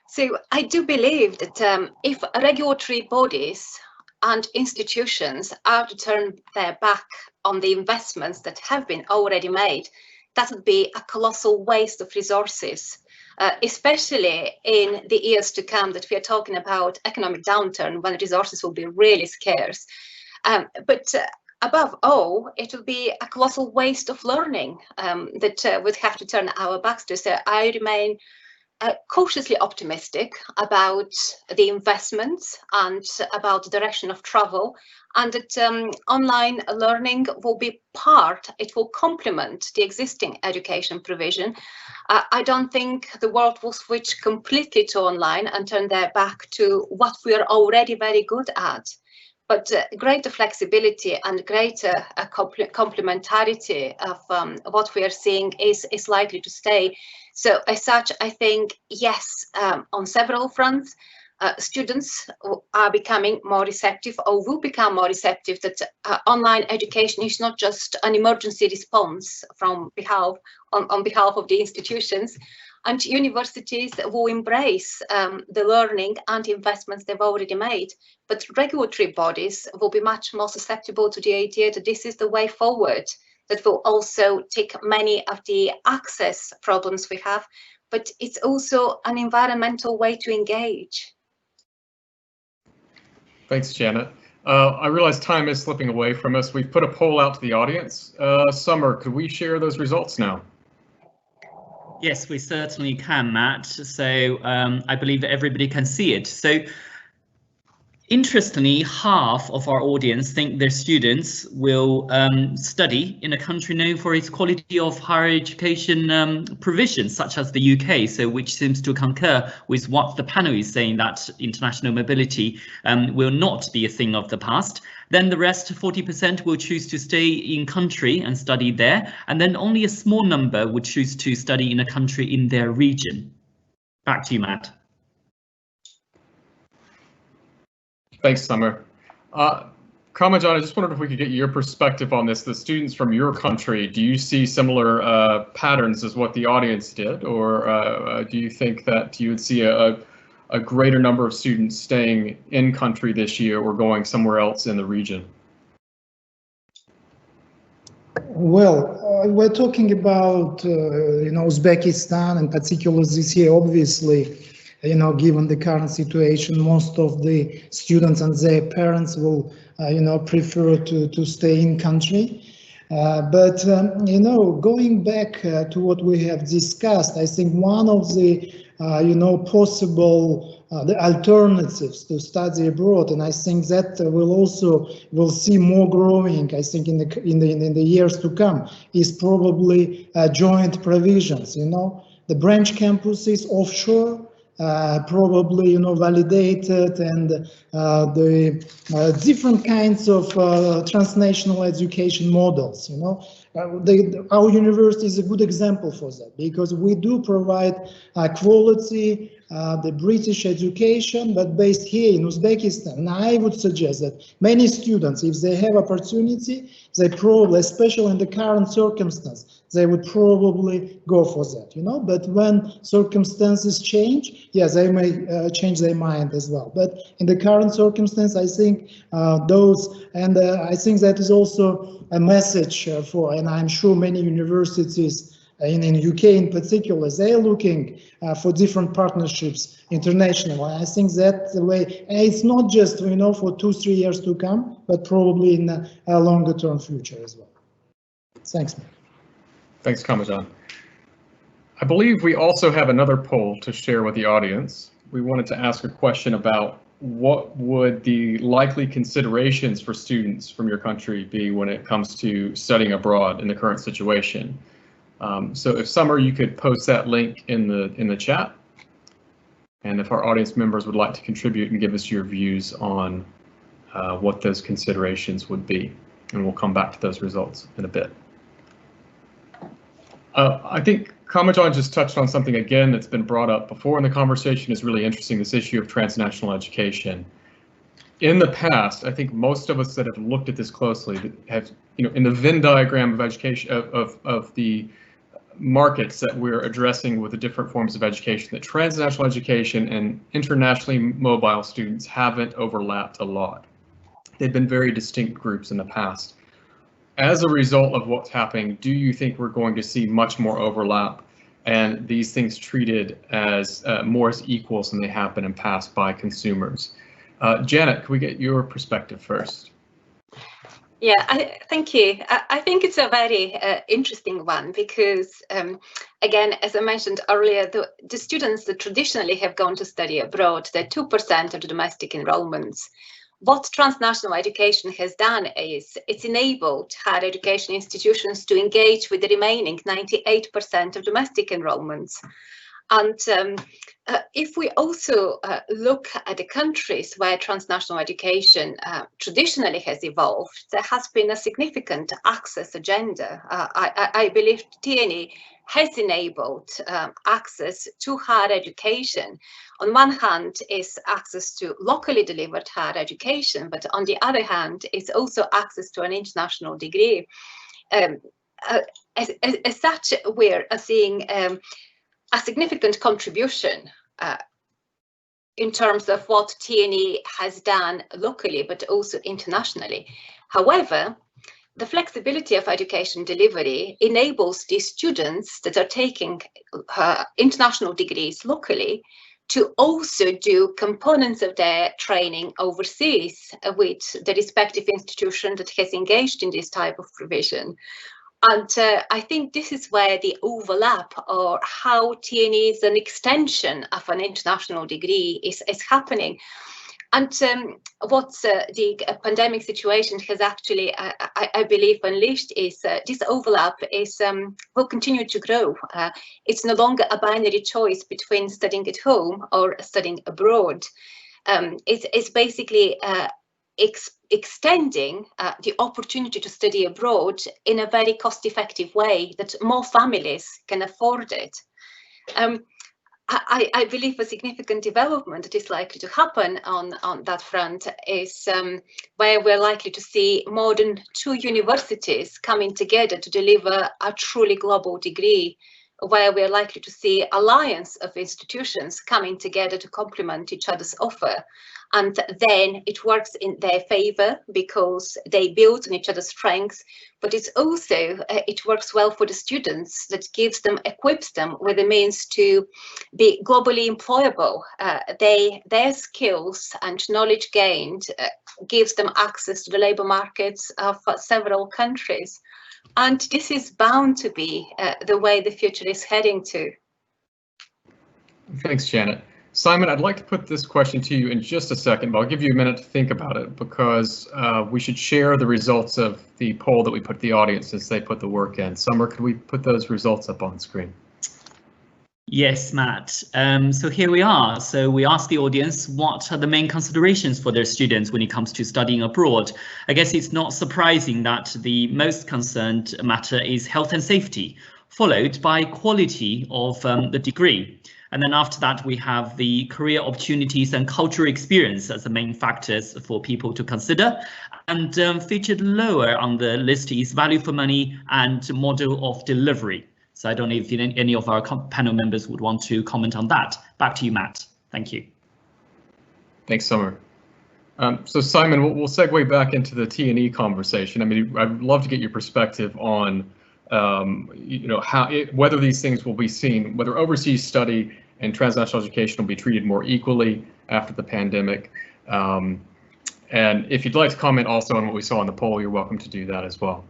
So I do believe that if regulatory bodies and institutions are to turn their back on the investments that have been already made, that would be a colossal waste of resources, especially in the years to come, that we are talking about economic downturn when resources will be really scarce. But above all, it will be a colossal waste of learning that we'd have to turn our backs to. So I remain cautiously optimistic about the investments and about the direction of travel, and that online learning will be part, it will complement the existing education provision. I don't think the world will switch completely to online and turn their back to what we are already very good at. But greater flexibility and greater complementarity of what we are seeing is likely to stay. So as such, I think, yes, on several fronts, students are becoming more receptive, or will become more receptive, that online education is not just an emergency response on behalf of the institutions, and universities will embrace the learning and investments they've already made. But regulatory bodies will be much more susceptible to the idea that this is the way forward, that will also take many of the access problems we have, but it's also an environmental way to engage. Thanks, Janet. I realize time is slipping away from us. We've put a poll out to the audience. Summer, could we share those results now? Yes, we certainly can, Matt. So I believe that everybody can see it. So interestingly, half of our audience think their students will study in a country known for its quality of higher education provisions, such as the UK, so which seems to concur with what the panel is saying, that international mobility will not be a thing of the past. Then the rest, 40%, will choose to stay in country and study there, and then only a small number would choose to study in a country in their region. Back to you, Matt. Thanks, Summer. Kamajan, I just wondered if we could get your perspective on this. The students from your country, do you see similar patterns as what the audience did, or do you think that you would see a greater number of students staying in country this year or going somewhere else in the region? Well, we're talking about Uzbekistan, and particularly this year, obviously, given the current situation, most of the students and their parents will, prefer to stay in country. But going back to what we have discussed, I think one of the, possible the alternatives to study abroad, and I think that will see more growing, I think, in the years to come, is probably joint provisions. The branch campuses offshore, probably validated, and the different kinds of transnational education models. Our university is a good example for that, because we do provide quality, the British education, but based here in Uzbekistan. And I would suggest that many students, if they have opportunity, they probably, especially in the current circumstance, they would probably go for that, But when circumstances change, yes, they may change their mind as well. But in the current circumstance, I think I think that is also a message for, and I'm sure many universities in UK in particular, they're looking for different partnerships internationally. I think that's the way, and it's not just for 2-3 years to come, but probably in a longer term future as well. Thanks, man. Thanks, Kamajan. I believe we also have another poll to share with the audience. We wanted to ask a question about what would the likely considerations for students from your country be when it comes to studying abroad in the current situation. So if Summer, you could post that link in the chat, and if our audience members would like to contribute and give us your views on what those considerations would be, and we'll come back to those results in a bit. I think Kamajan just touched on something again that's been brought up before in the conversation. Is really interesting, this issue of transnational education. In the past, I think most of us that have looked at this closely have, in the Venn diagram of education, of the markets that we're addressing with the different forms of education, that transnational education and internationally mobile students haven't overlapped a lot. They've been very distinct groups in the past. As a result of what's happening, do you think we're going to see much more overlap and these things treated as more as equals than they have been in past by consumers? Janet, can we get your perspective first? Yeah, thank you. I think it's a very interesting one because, again, as I mentioned earlier, the students that traditionally have gone to study abroad, they're 2% of the domestic enrollments. What transnational education has done is it's enabled higher education institutions to engage with the remaining 98% of domestic enrollments. And if we also look at the countries where transnational education traditionally has evolved, there has been a significant access agenda. I believe TNE has enabled access to higher education. On one hand is access to locally delivered higher education, but on the other hand is also access to an international degree. As such, we're seeing a significant contribution in terms of what TNE has done locally, but also internationally. However, the flexibility of education delivery enables these students that are taking international degrees locally to also do components of their training overseas with the respective institution that has engaged in this type of provision. And I think this is where the overlap, or how TNE is an extension of an international degree, is happening. And what the pandemic situation has actually, I believe, unleashed is this overlap is will continue to grow. It's no longer a binary choice between studying at home or studying abroad. It's basically extending the opportunity to study abroad in a very cost-effective way that more families can afford it. I believe a significant development that is likely to happen on that front is where we're likely to see more than 2 universities coming together to deliver a truly global degree, where we're likely to see alliance of institutions coming together to complement each other's offer. And then it works in their favor because they build on each other's strengths, but it's also, it works well for the students, that gives them, equips them with the means to be globally employable. Their skills and knowledge gained gives them access to the labour markets of several countries. And this is bound to be the way the future is heading to. Thanks, Janet. Simon, I'd like to put this question to you in just a second, but I'll give you a minute to think about it, because we should share the results of the poll that we put to the audience as they put the work in. Summer, could we put those results up on screen? Yes, Matt. So here we are. So we asked the audience what are the main considerations for their students when it comes to studying abroad. I guess it's not surprising that the most concerned matter is health and safety, followed by quality of the degree. And then after that, we have the career opportunities and cultural experience as the main factors for people to consider. And featured lower on the list is value for money and model of delivery. So I don't know if any of our panel members would want to comment on that. Back to you, Matt. Thank you. Thanks, Summer. So Simon, we'll segue back into the T&E conversation. I mean, I'd love to get your perspective on whether these things will be seen, whether overseas study and transnational education will be treated more equally after the pandemic. And if you'd like to comment also on what we saw in the poll, you're welcome to do that as well.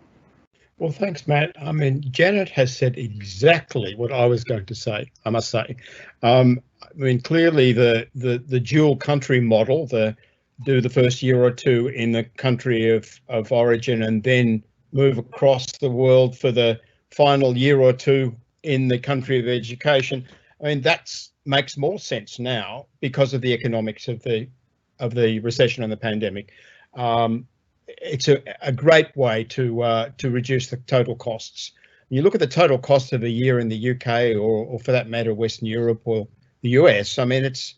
Well, thanks, Matt. I mean, Janet has said exactly what I was going to say, I must say. I mean, clearly the dual country model, do the first year or two in the country of origin and then move across the world for the final year or two in the country of education. I mean, that makes more sense now because of the economics of the recession and the pandemic. It's a great way to reduce the total costs. When you look at the total cost of a year in the UK or for that matter, Western Europe or the US, I mean, it's,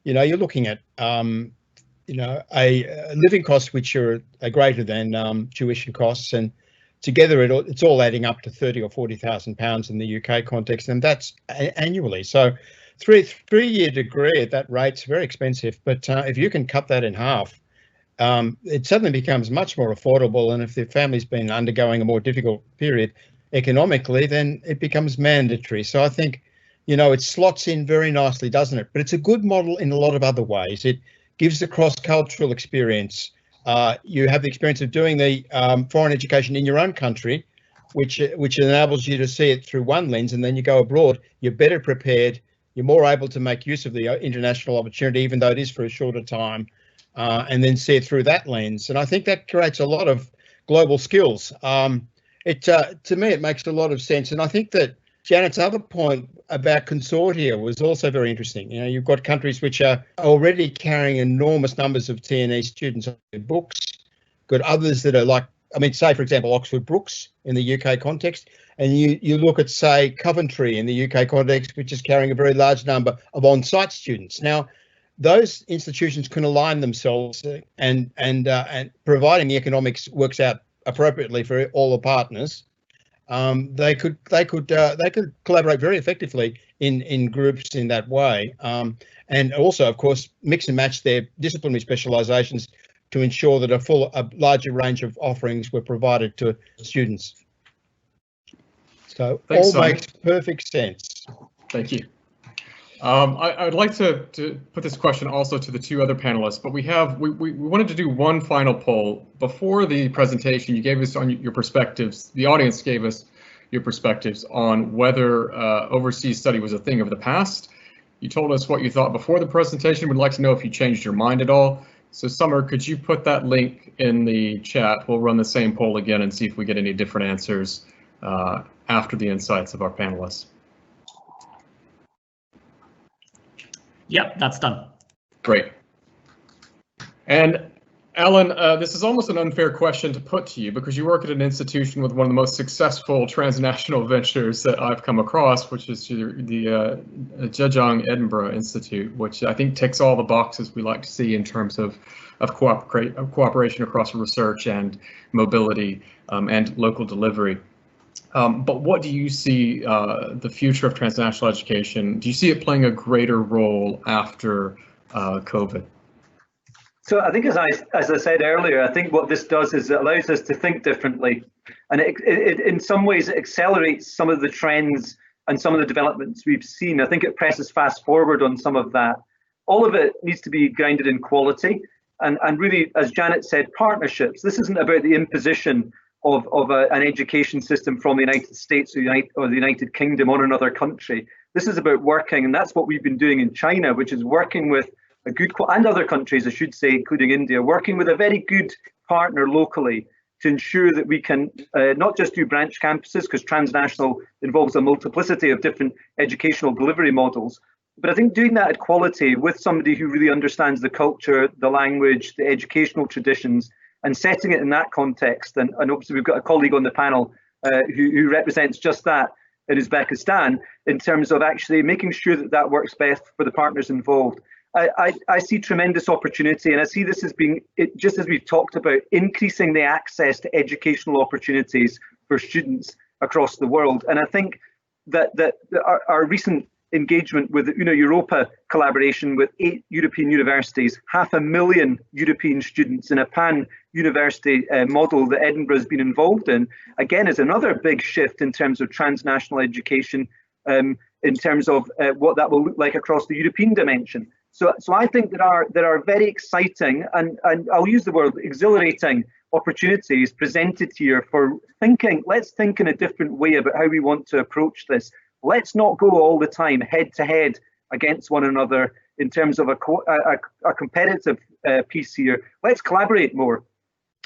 you're looking at, a living costs which are greater than tuition costs, and together it's all adding up to 30 or 40,000 pounds in the UK context, and that's annually. So three-year degree at that rate's very expensive, but if you can cut that in half, it suddenly becomes much more affordable. And if the family's been undergoing a more difficult period economically, then it becomes mandatory. So I think, you know, it slots in very nicely, doesn't it? But it's a good model in a lot of other ways. It gives the cross-cultural experience. You have the experience of doing the foreign education in your own country, which enables you to see it through one lens, and then you go abroad, you're better prepared, you're more able to make use of the international opportunity, even though it is for a shorter time, and then see it through that lens. And I think that creates a lot of global skills. To me, it makes a lot of sense. And I think that Janet's other point about consortia was also very interesting. You know, you've got countries which are already carrying enormous numbers of T&E students on their books, got others that are like, I mean, say, for example, Oxford Brookes in the UK context, and you look at, say, Coventry in the UK context, which is carrying a very large number of on-site students. Now, those institutions can align themselves and providing the economics works out appropriately for all the partners, they could collaborate very effectively in groups in that way, and also, of course, mix and match their disciplinary specialisations to ensure that a larger range of offerings were provided to students. So Thanks, all Simon. makes perfect sense. Thank you. I'd like to put this question also to the two other panelists, but we wanted to do one final poll. Before the presentation, you gave us on your perspectives, the audience gave us your perspectives on whether overseas study was a thing of the past. You told us what you thought before the presentation. We'd like to know if you changed your mind at all. So Summer, could you put that link in the chat? We'll run the same poll again and see if we get any different answers after the insights of our panelists. Yep, that's done. Great. And Alan, this is almost an unfair question to put to you because you work at an institution with one of the most successful transnational ventures that I've come across, which is the Zhejiang Edinburgh Institute, which I think ticks all the boxes we like to see in terms of cooperation across research and mobility and local delivery. But what do you see the future of transnational education? Do you see it playing a greater role after COVID? So I think, as I said earlier, I think what this does is it allows us to think differently, and it in some ways it accelerates some of the trends and some of the developments we've seen. I think it presses fast forward on some of that. All of it needs to be grounded in quality and really, as Janet said, partnerships. This isn't about the imposition of an education system from the United States or the United Kingdom on another country. This is about working, and that's what we've been doing in China, which is working with a good, and other countries, I should say, including India, working with a very good partner locally to ensure that we can not just do branch campuses, because transnational involves a multiplicity of different educational delivery models, but I think doing that at quality with somebody who really understands the culture, the language, the educational traditions, and setting it in that context. And obviously we've got a colleague on the panel who represents just that in Uzbekistan, in terms of actually making sure that that works best for the partners involved. I see tremendous opportunity, and I see this as being, just as we've talked about, increasing the access to educational opportunities for students across the world. And I think that our recent engagement with the Una Europa collaboration with 8 European universities, 500,000 European students in a pan-university model that Edinburgh has been involved in, again, is another big shift in terms of transnational education, in terms of what that will look like across the European dimension. So I think there are very exciting and I'll use the word exhilarating opportunities presented here for thinking. Let's think in a different way about how we want to approach this. Let's not go all the time head to head against one another in terms of a competitive piece here. Let's collaborate more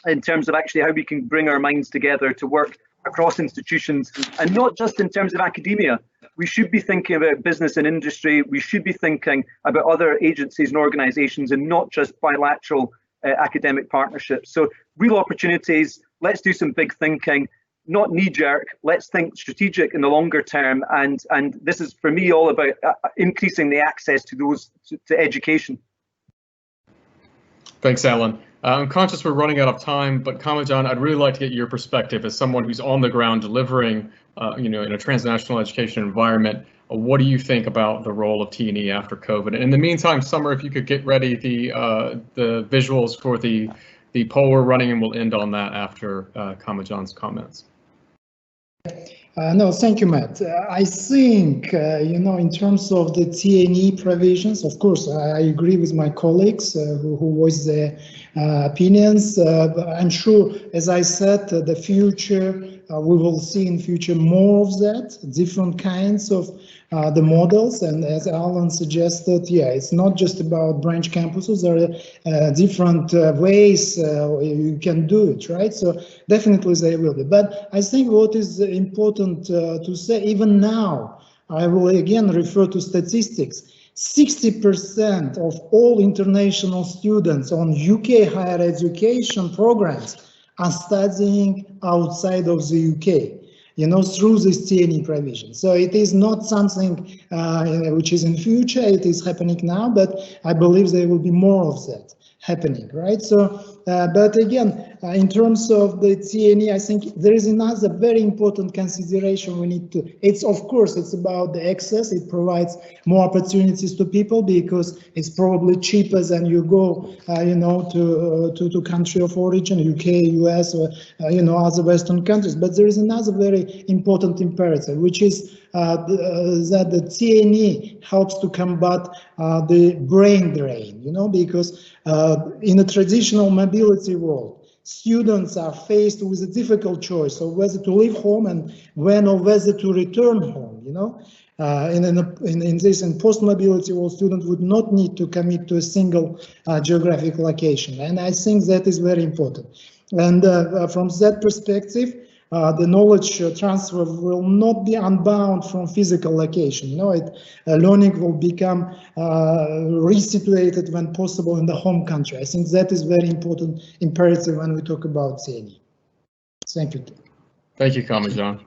in terms of actually how we can bring our minds together to work across institutions, and not just in terms of academia. We should be thinking about business and industry. We should be thinking about other agencies and organizations, and not just bilateral academic partnerships. So real opportunities. Let's do some big thinking, not knee-jerk. Let's think strategic in the longer term. And this is, for me, all about increasing the access to those to education. Thanks, Alan. I'm conscious we're running out of time, but Kamajan, I'd really like to get your perspective as someone who's on the ground delivering, in a transnational education environment. What do you think about the role of T&E after COVID? And in the meantime, Summer, if you could get ready the visuals for the poll we're running, and we'll end on that after Kamajan's comments. No, thank you, Matt. I think, in terms of the T&E provisions, of course, I agree with my colleagues who voiced their opinions. I'm sure, as I said, the future, we will see in future more of that, different kinds of the models. And as Alan suggested, yeah, it's not just about branch campuses. There are different ways you can do it, right? So definitely they will be. But I think what is important to say, even now, I will again refer to statistics. 60% of all international students on UK higher education programs are studying outside of the UK, through this T&E provision. So it is not something which is in future, it is happening now, but I believe there will be more of that happening, right? So, but again, in terms of the T&E, I think there is another very important consideration we need to, of course, it's about the access. It provides more opportunities to people because it's probably cheaper than you go, to country of origin, UK, US, or, other Western countries. But there is another very important imperative, which is that the T&E helps to combat the brain drain, because in a traditional mobility world, students are faced with a difficult choice of whether to leave home and when or whether to return home, in this post-mobility world, students would not need to commit to a single geographic location. And I think that is very important. And from that perspective, the knowledge transfer will not be unbound from physical location. Learning will become resituated when possible in the home country. I think that is very important imperative when we talk about T&E. Thank you. Thank you, Kamajan.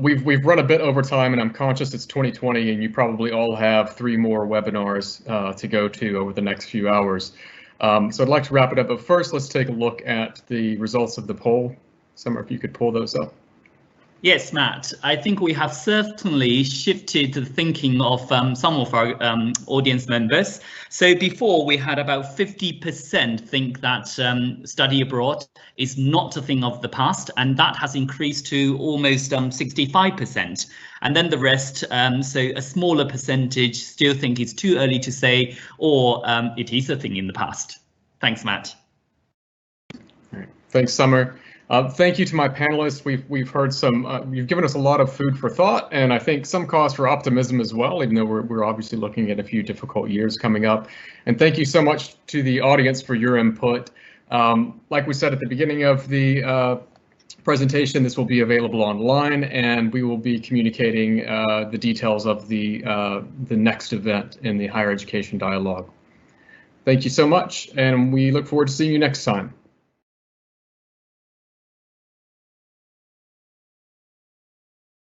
We've run a bit over time, and I'm conscious it's 2020, and you probably all have 3 more webinars to go to over the next few hours. So I'd like to wrap it up, but first let's take a look at the results of the poll. Summer, if you could pull those up. Yes, Matt, I think we have certainly shifted the thinking of some of our audience members. So before we had about 50% think that study abroad is not a thing of the past, and that has increased to almost 65%. And then the rest, so a smaller percentage still think it's too early to say, or it is a thing in the past. Thanks, Matt. All right. Thanks, Summer. Thank you to my panelists. We've heard some, you've given us a lot of food for thought, and I think some cause for optimism as well, even though we're obviously looking at a few difficult years coming up. And thank you so much to the audience for your input. Like we said at the beginning of the presentation, this will be available online, and we will be communicating the details of the next event in the Higher Education Dialogue. Thank you so much, and we look forward to seeing you next time.